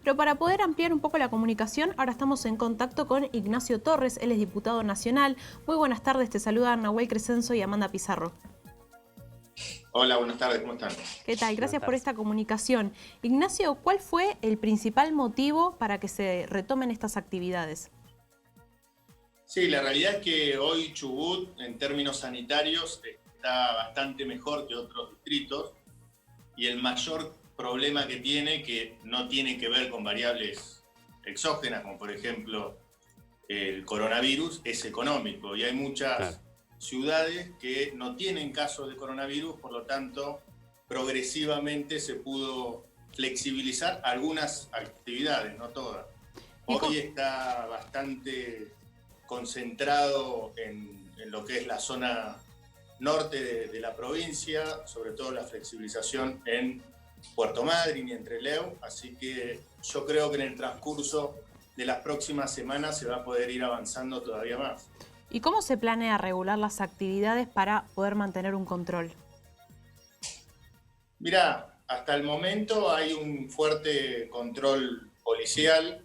Pero para poder ampliar un poco la comunicación, ahora estamos en contacto con Ignacio Torres, él es diputado nacional. Muy buenas tardes, te saludan Nahuel Crescenzo y Amanda Pizarro. Hola, buenas tardes, ¿cómo están? ¿Qué tal? Gracias por esta comunicación. Ignacio, ¿cuál fue el principal motivo para que se retomen estas actividades? Sí, la realidad es que hoy Chubut, en términos sanitarios, está bastante mejor que otros distritos y el mayor problema que tiene, que no tiene que ver con variables exógenas, como por ejemplo el coronavirus, es económico. Y hay muchas ciudades que no tienen casos de coronavirus, por lo tanto, progresivamente se pudo flexibilizar algunas actividades, no todas. Hoy está bastante concentrado en lo que es la zona norte de la provincia, sobre todo la flexibilización en Puerto Madryn y Entre Leu, así que yo creo que en el transcurso de las próximas semanas se va a poder ir avanzando todavía más. ¿Y cómo se planea regular las actividades para poder mantener un control? Mirá, hasta el momento hay un fuerte control policial,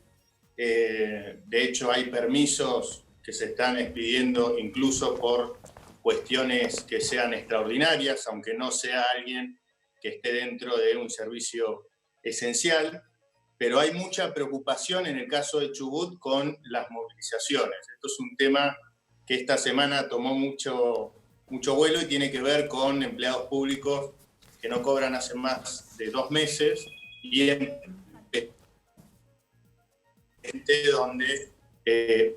de hecho hay permisos que se están expidiendo incluso por cuestiones que sean extraordinarias, aunque no sea alguien que esté dentro de un servicio esencial, pero hay mucha preocupación en el caso de Chubut con las movilizaciones. Esto es un tema que esta semana tomó mucho vuelo y tiene que ver con empleados públicos que no cobran hace más de 2 meses y en donde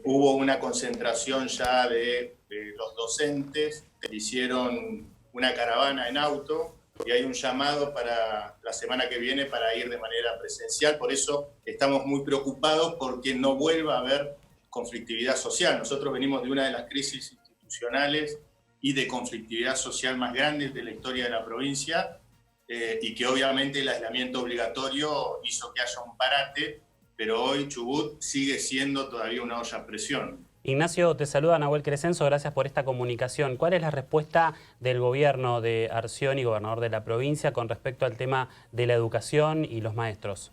hubo una concentración ya de los docentes, hicieron una caravana en auto y hay un llamado para la semana que viene para ir de manera presencial. Por eso estamos muy preocupados porque no vuelva a haber conflictividad social. Nosotros venimos de una de las crisis institucionales y de conflictividad social más grandes de la historia de la provincia y que obviamente el aislamiento obligatorio hizo que haya un parate, pero hoy Chubut sigue siendo todavía una olla a presión. Ignacio, te saluda Nahuel Crescenzo, gracias por esta comunicación. ¿Cuál es la respuesta del gobierno de Arcioni, gobernador de la provincia, con respecto al tema de la educación y los maestros?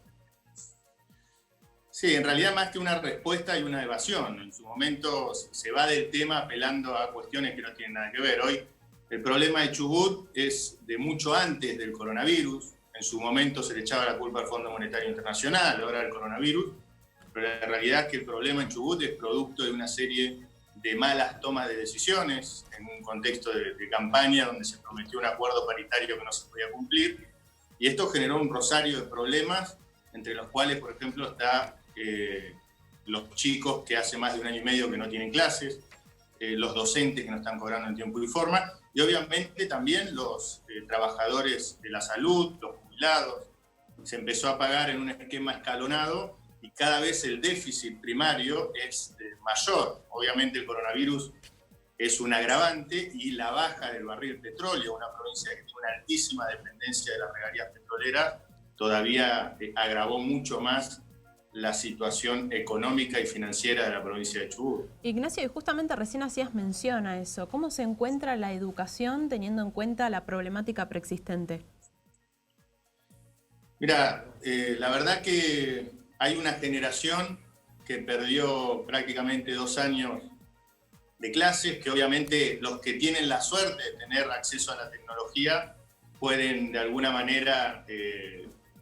Sí, en realidad más que una respuesta hay una evasión. En su momento se va del tema apelando a cuestiones que no tienen nada que ver. Hoy el problema de Chubut es de mucho antes del coronavirus. En su momento se le echaba la culpa al Fondo Monetario Internacional, ahora al coronavirus. Pero la realidad es que el problema en Chubut es producto de una serie de malas tomas de decisiones en un contexto de campaña donde se prometió un acuerdo paritario que no se podía cumplir. Y esto generó un rosario de problemas, entre los cuales, por ejemplo, está los chicos que hace más de 1 año y medio que no tienen clases, los docentes que no están cobrando en tiempo y forma, y obviamente también los trabajadores de la salud, los jubilados. Se empezó a pagar en un esquema escalonado y cada vez el déficit primario es mayor. Obviamente el coronavirus es un agravante y la baja del barril petróleo, una provincia que tiene una altísima dependencia de las regalías petroleras, todavía agravó mucho más la situación económica y financiera de la provincia de Chubut. Ignacio, y justamente recién hacías mención a eso. ¿Cómo se encuentra la educación teniendo en cuenta la problemática preexistente? Mira, la verdad que hay una generación que perdió prácticamente 2 años de clases, que obviamente los que tienen la suerte de tener acceso a la tecnología pueden de alguna manera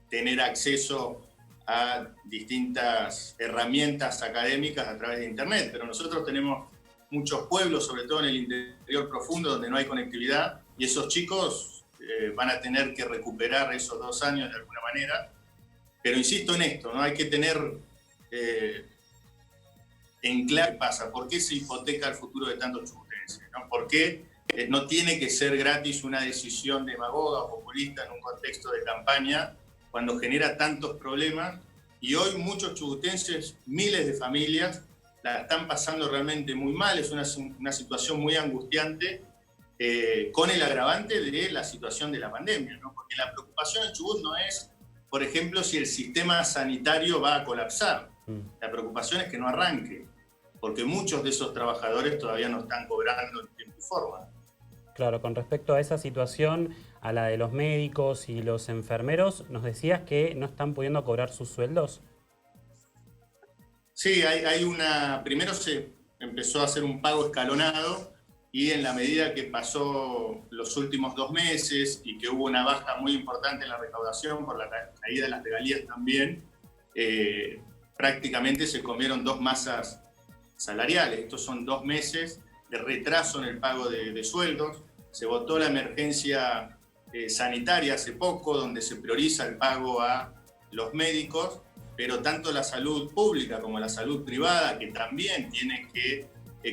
tener acceso a distintas herramientas académicas a través de Internet, pero nosotros tenemos muchos pueblos, sobre todo en el interior profundo, donde no hay conectividad, y esos chicos van a tener que recuperar esos 2 años de alguna manera. Pero insisto en esto, ¿no? Hay que tener en claro qué pasa, por qué se hipoteca el futuro de tantos chubutenses, ¿no? ¿Por qué no tiene que ser gratis una decisión demagoga o populista en un contexto de campaña cuando genera tantos problemas? Y hoy muchos chubutenses, miles de familias, la están pasando realmente muy mal, es una situación muy angustiante, con el agravante de la situación de la pandemia, ¿no? Porque la preocupación en Chubut no es, por ejemplo, si el sistema sanitario va a colapsar. La preocupación es que no arranque, porque muchos de esos trabajadores todavía no están cobrando en tiempo y forma. Claro, con respecto a esa situación, a la de los médicos y los enfermeros, nos decías que no están pudiendo cobrar sus sueldos. Sí, primero se empezó a hacer un pago escalonado y en la medida que pasó los últimos 2 meses y que hubo una baja muy importante en la recaudación por la caída de las regalías también, prácticamente se comieron 2 masas salariales. Estos son 2 meses de retraso en el pago de sueldos. Se votó la emergencia sanitaria hace poco, donde se prioriza el pago a los médicos, pero tanto la salud pública como la salud privada, que también tiene que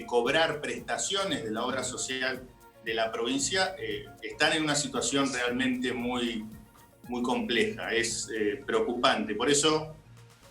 cobrar prestaciones de la obra social de la provincia, están en una situación realmente muy, muy compleja, es preocupante. Por eso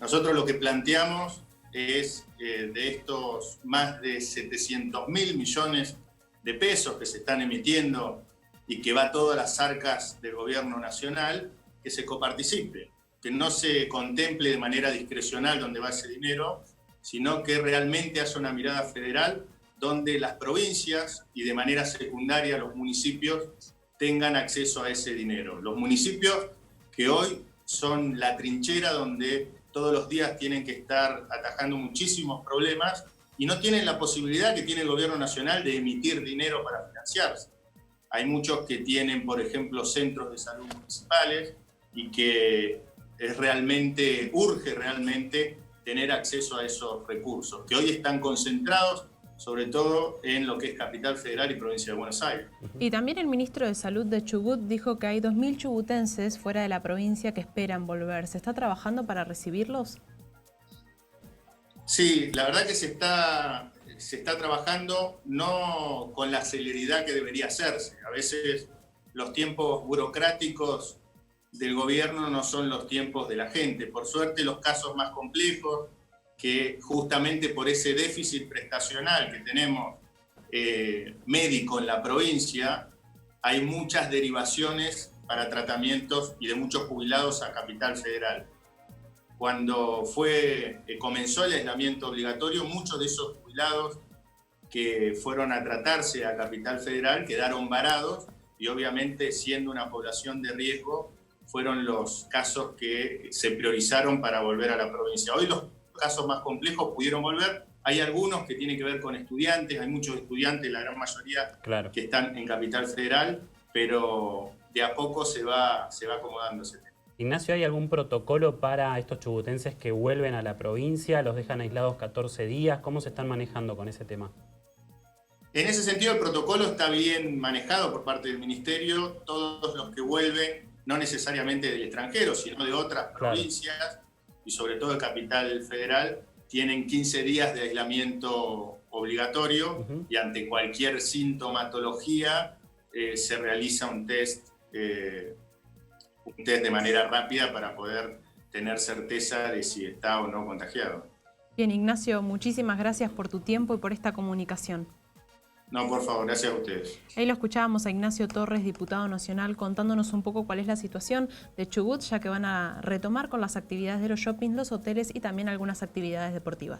nosotros lo que planteamos es de estos más de 700.000 millones de pesos que se están emitiendo y que va a todas las arcas del gobierno nacional, que se coparticipe, que no se contemple de manera discrecional dónde va ese dinero, sino que realmente haya una mirada federal donde las provincias y de manera secundaria los municipios tengan acceso a ese dinero. Los municipios que hoy son la trinchera donde todos los días tienen que estar atajando muchísimos problemas y no tienen la posibilidad que tiene el gobierno nacional de emitir dinero para financiarse. Hay muchos que tienen, por ejemplo, centros de salud municipales y que urge realmente tener acceso a esos recursos, que hoy están concentrados sobre todo en lo que es Capital Federal y Provincia de Buenos Aires. Y también el ministro de Salud de Chubut dijo que hay 2.000 chubutenses fuera de la provincia que esperan volver. ¿Se está trabajando para recibirlos? Sí, la verdad que se está trabajando no con la celeridad que debería hacerse. A veces los tiempos burocráticos del gobierno no son los tiempos de la gente. Por suerte, los casos más complejos, que justamente por ese déficit prestacional que tenemos médico en la provincia, hay muchas derivaciones para tratamientos y de muchos jubilados a Capital Federal. Cuando comenzó el aislamiento obligatorio, muchos de esos jubilados que fueron a tratarse a Capital Federal quedaron varados y obviamente, siendo una población de riesgo, fueron los casos que se priorizaron para volver a la provincia. Hoy los casos más complejos pudieron volver. Hay algunos que tienen que ver con estudiantes, hay muchos estudiantes, la gran mayoría, claro, que están en Capital Federal, pero de a poco se va acomodando ese tema. Ignacio, ¿hay algún protocolo para estos chubutenses que vuelven a la provincia? ¿Los dejan aislados 14 días? ¿Cómo se están manejando con ese tema? En ese sentido, el protocolo está bien manejado por parte del Ministerio. Todos los que vuelven, no necesariamente del extranjero, sino de otras provincias, y sobre todo de Capital Federal, tienen 15 días de aislamiento obligatorio, y ante cualquier sintomatología se realiza un test de manera rápida para poder tener certeza de si está o no contagiado. Bien, Ignacio, muchísimas gracias por tu tiempo y por esta comunicación. No, por favor, gracias a ustedes. Ahí lo escuchábamos a Ignacio Torres, diputado nacional, contándonos un poco cuál es la situación de Chubut, ya que van a retomar con las actividades de los shoppings, los hoteles y también algunas actividades deportivas.